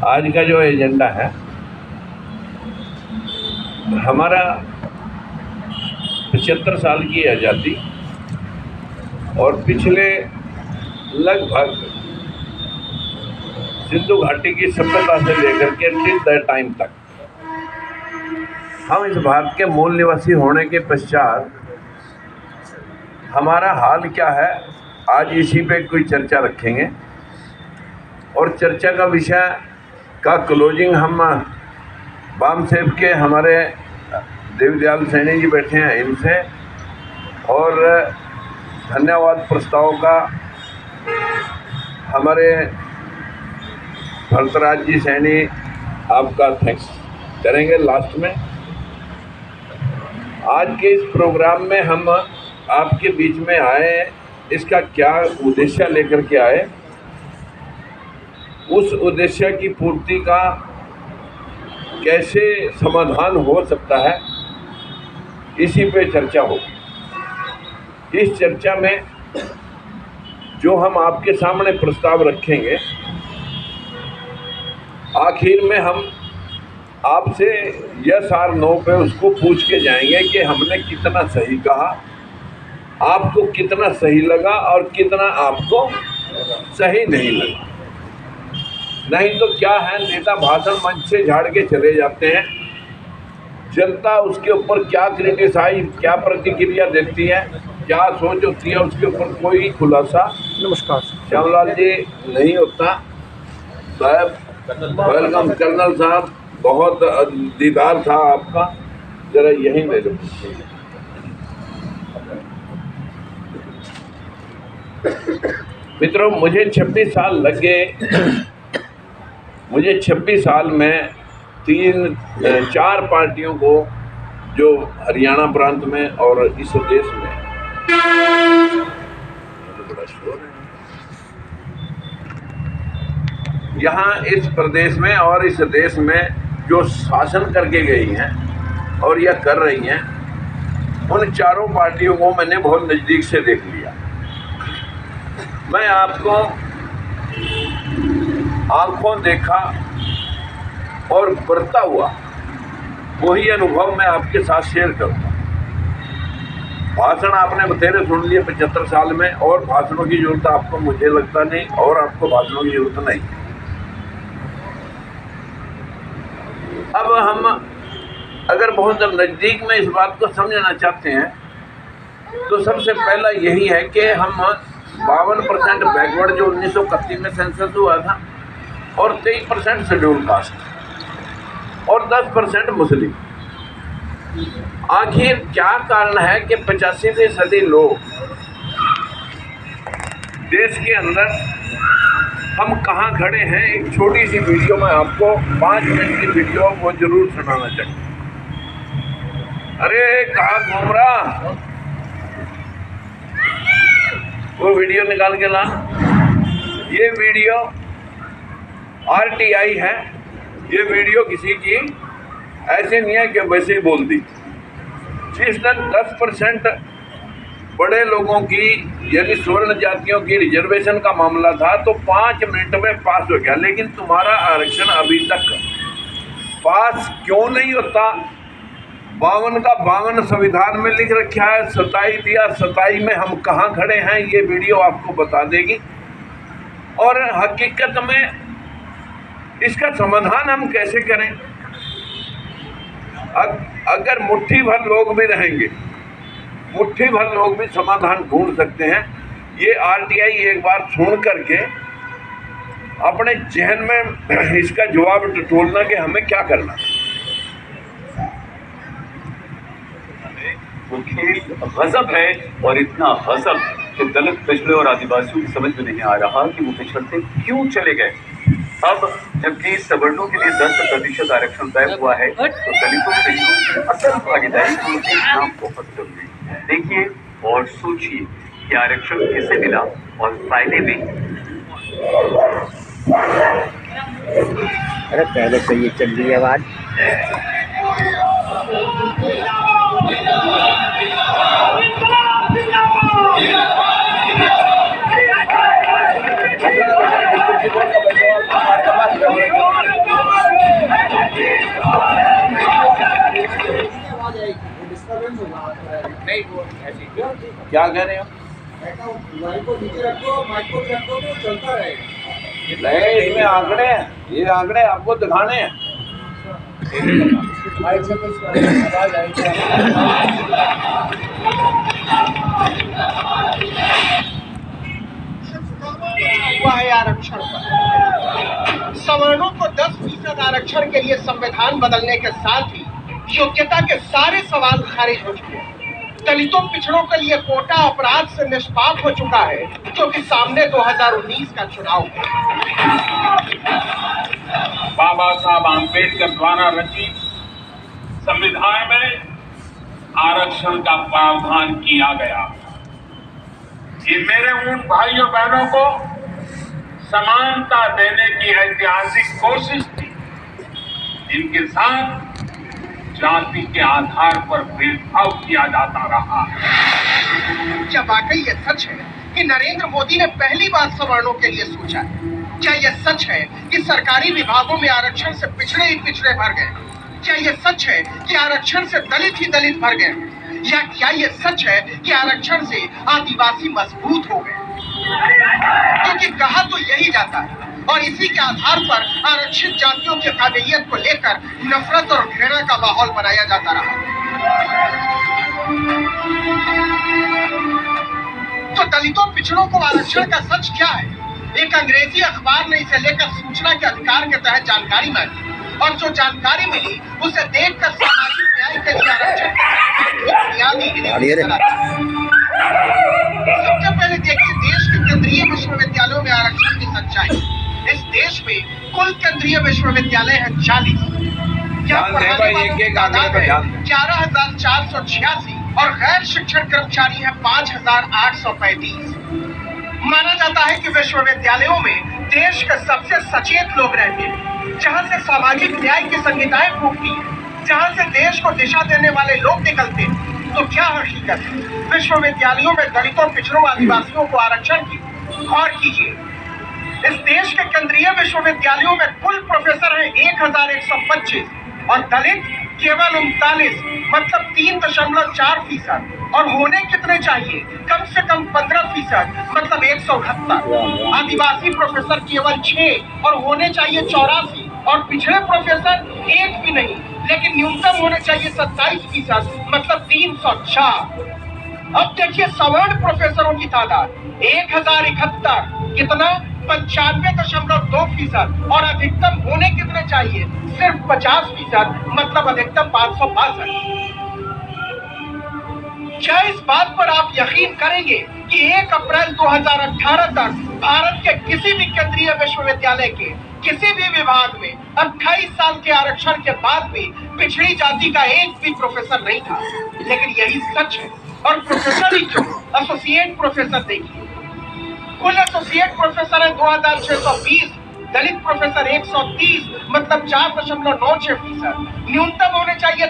आज का जो एजेंडा है हमारा 75 साल की आज़ादी और पिछले लगभग सिंधु घाटी की सभ्यता से लेकर के टिल द टाइम तक हम इस भारत के मूल निवासी होने के पश्चात हमारा हाल क्या है, आज इसी पे कोई चर्चा रखेंगे। और चर्चा का विषय का क्लोजिंग हम बाम सेब के हमारे देवदयाल सैनी जी बैठे हैं इनसे, और धन्यवाद प्रस्ताव का हमारे भरतराज जी सैनी आपका थैंक्स करेंगे लास्ट में। आज के इस प्रोग्राम में हम आपके बीच में आए, इसका क्या उद्देश्य लेकर के आए, उस उद्देश्य की पूर्ति का कैसे समाधान हो सकता है, इसी पे चर्चा होगी। इस चर्चा में जो हम आपके सामने प्रस्ताव रखेंगे, आखिर में हम आपसे यस और नो पे उसको पूछ के जाएंगे कि हमने कितना सही कहा, आपको कितना सही लगा और कितना आपको सही नहीं लगा। नहीं तो क्या है, नेता भाषण मंच से झाड़ के चले जाते हैं, जनता उसके ऊपर क्या क्रिटिसाइज, क्या प्रतिक्रिया देती है, क्या सोच होती है, उसके ऊपर कोई खुलासा नमस्कार श्यामलाल जी नहीं होता। साहब वेलकम कर्नल साहब, बहुत दीदार था आपका, जरा यहीं ले लो। मित्रों, मुझे 26 साल लग गए। मुझे 26 साल में 4 पार्टियों को, जो हरियाणा प्रांत में और इस देश में, बड़ा शोर है यहाँ इस प्रदेश में और इस देश में, जो शासन करके गई हैं और यह कर रही हैं, उन चारों पार्टियों को मैंने बहुत नज़दीक से देख लिया। मैं आपको आंखों देखा और बढ़ता हुआ वही अनुभव मैं आपके साथ शेयर करूँगा। भाषण आपने बतेरे सुन लिए 75 साल में, और भाषणों की जरूरत आपको, मुझे लगता नहीं, और आपको भाषणों की जरूरत नहीं। अब हम अगर बहुत नज़दीक में इस बात को समझना चाहते हैं तो सबसे पहला यही है कि हम 52% बैकवर्ड, जो 1931 में सेंसस हुआ था, और 23% शेड्यूल कास्ट और 10% मुस्लिम। आखिर क्या कारण है कि 85% लोग देश के अंदर हम कहाँ खड़े हैं? एक छोटी सी वीडियो में आपको 5 मिनट की वीडियो वो जरूर सुनाना चाहिए। अरे कहाँ घूम रहा, वो वीडियो निकाल के ला। ये वीडियो RTI है, ये वीडियो किसी की ऐसे नहीं है कि वैसे ही बोल दी। जिसने 10% बड़े लोगों की, यानी स्वर्ण जातियों की रिजर्वेशन का मामला था, तो 5 मिनट में पास हो गया। लेकिन तुम्हारा आरक्षण अभी तक पास क्यों नहीं होता? 52 का 52 संविधान में लिख रखा है, 27 दिया, 27 में हम कहाँ खड़े हैं, ये वीडियो आपको बता देगी। और हकीकत में इसका समाधान हम कैसे करें? अगर मुट्ठी भर लोग भी रहेंगे, मुट्ठी भर लोग भी समाधान ढूंढ सकते हैं। ये RTI एक बार सुन करके अपने जहन में इसका जवाब टटोलना कि हमें क्या करना। वो खेल गजब है, और इतना गजब कि दलित, पिछड़े और आदिवासियों की समझ में नहीं आ रहा कि वो पिछड़ते क्यों चले गए। अब जबकि सवर्णों के लिए 10% आरक्षण तय हुआ है, तो दलितों, पिछड़ों की असल भागीदारी को देखना बहुत जरूरी है। देखिए और सोचिए कि आरक्षण किसे मिला और फायदे भी। अरे पहले से ये चल रही है आवाज। हमारे पास नहीं वो ऐसी क्या कह रहे हो? माइक को नीचे रखो, माइक को रखो तो चलता रहेगा। नहीं, इसमें आंकड़े हैं, ये आंकड़े आपको दिखाने हैं। माइक से कुछ आवाज आएगी। हुआ है आरक्षण पर। सवर्णों को 10% आरक्षण के लिए संविधान बदलने के साथ ही योग्यता के सारे सवाल खारिज हो चुके हैं। दलितों पिछड़ों के लिए कोटा अपराध से निष्पाप हो चुका है, क्योंकि सामने 2019 का चुनाव है। बाबा साहब आम्बेडकर द्वारा रचित संविधान में आरक्षण का प्रावधान किया गया। ये मेरे उन भाइयों बहनों को समानता देने की ऐतिहासिक कोशिश थी, जिनके साथ जाति के आधार पर भेदभाव किया जाता रहा। क्या वाकई ये सच है कि नरेंद्र मोदी ने पहली बार सवर्णों के लिए सोचा? क्या यह सच है कि सरकारी विभागों में आरक्षण से पिछड़े ही पिछड़े भर गए? क्या यह सच है कि आरक्षण से दलित ही दलित भर गए? या क्या यह सच है कि आरक्षण से आदिवासी मजबूत हो गए? क्योंकि कहा तो यही जाता है, और इसी के आधार पर आरक्षित जातियों की काबिलियत को लेकर नफरत और घृणा का माहौल बनाया जाता रहा। तो दलितों पिछड़ों को आरक्षण का सच क्या है? एक अंग्रेजी अखबार ने इसे लेकर सूचना के अधिकार के तहत जानकारी मांगी, और जो जानकारी मिली उसे देखकर सामाजिक न्याय के लिए आरक्षण सबसे पहले देखिए देश के केंद्रीय विश्वविद्यालयों में आरक्षण की सच्चाई। इस देश में कुल केंद्रीय विश्वविद्यालय है 40। ध्यान दें भाई, एक-एक आंकड़े पर ध्यान दें। 11,486 और गैर शिक्षण कर्मचारी है 5,835। माना जाता है कि विश्वविद्यालयों में देश के सबसे सचेत लोग रहते हैं, जहां से सामाजिक न्याय की संहिताएं फूटती हैं, जहां से देश को दिशा देने वाले लोग निकलते हैं। तो क्या हकीकत है विश्वविद्यालयों में दलितों, पिछड़ों, आदिवासियों को आरक्षण की? गौर कीजिए, इस देश के केंद्रीय विश्वविद्यालयों में कुल प्रोफेसर हैं 1,125 और दलित केवल 39, मतलब 3.4%। और होने कितने चाहिए? कम से कम 15%, मतलब 178। आदिवासी प्रोफेसर केवल 6 और होने चाहिए 84, और पिछड़े प्रोफेसर एक भी नहीं, लेकिन न्यूनतम होने चाहिए 27%, मतलब 304। अब देखिए सवर्ण प्रोफेसरों की तादाद 1071, कितना? 95.2%, और अधिकतम होने कितने चाहिए? सिर्फ 50%, मतलब अधिकतम 562। क्या इस बात पर आप यकीन करेंगे कि 1 अप्रैल 2018 तक भारत के किसी भी केंद्रीय विश्वविद्यालय के किसी भी विभाग में 28 साल के आरक्षण के बाद भी पिछड़ी जाति का एक भी प्रोफेसर नहीं था? लेकिन यही सच है। और प्रोफेसर ही क्यों, एसोसिएट प्रोफेसर देखिए, कुल एसोसिएट प्रोफेसर है 2,620, दलित प्रोफेसर 130, मतलब 4.96%। न्यूनतम होने चाहिए